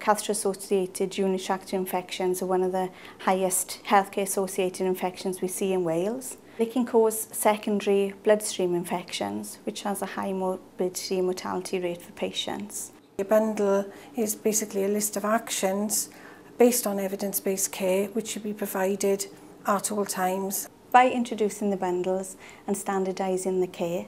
catheter-associated urinary tract infections are one of the highest healthcare-associated infections we see in Wales. They can cause secondary bloodstream infections, which has a high morbidity and mortality rate for patients. A bundle is basically a list of actions based on evidence-based care which should be provided at all times. By introducing the bundles and standardising the care,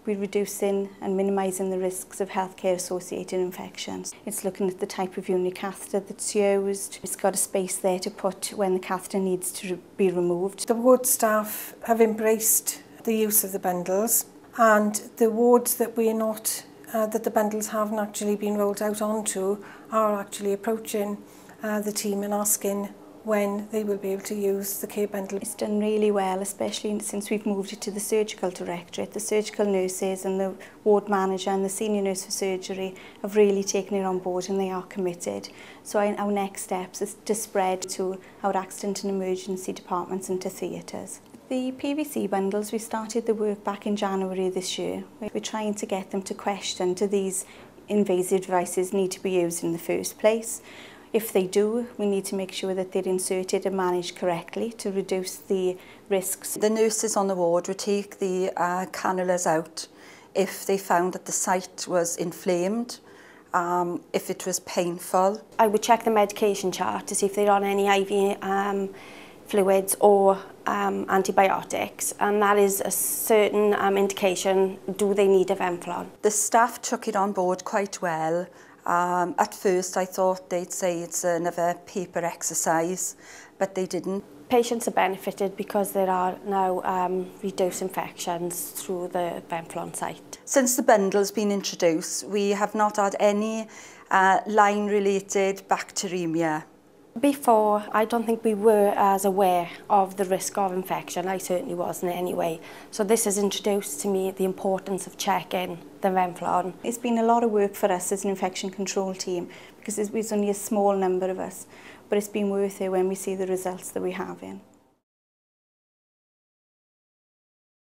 we're reducing and minimising the risks of healthcare-associated infections. It's looking at the type of urinary catheter that's used. It's got a space there to put when the catheter needs to be removed. The ward staff have embraced the use of the bundles, and the wards that that the bundles haven't actually been rolled out onto are actually approaching the team and asking when they will be able to use the care bundle. It's done really well, especially since we've moved it to the surgical directorate. The surgical nurses and the ward manager and the senior nurse for surgery have really taken it on board, and they are committed. So our next steps is to spread to our accident and emergency departments and to theatres. The PVC bundles, we started the work back in January this year. We're trying to get them to question, do these invasive devices need to be used in the first place? If they do, we need to make sure that they're inserted and managed correctly to reduce the risks. The nurses on the ward would take the cannulas out if they found that the site was inflamed, if it was painful. I would check the medication chart to see if they're on any IV fluids or antibiotics, and that is a certain indication, do they need a Venflon. The staff took it on board quite well. At first I thought they'd say it's another paper exercise, but they didn't. Patients are benefited because there are now reduced infections through the Venflon site. Since the bundle's been introduced, we have not had any line-related bacteremia. Before, I don't think we were as aware of the risk of infection. I certainly wasn't anyway. So this has introduced to me the importance of checking the Venflon. It's been a lot of work for us as an infection control team because there's only a small number of us, but it's been worth it when we see the results that we have in.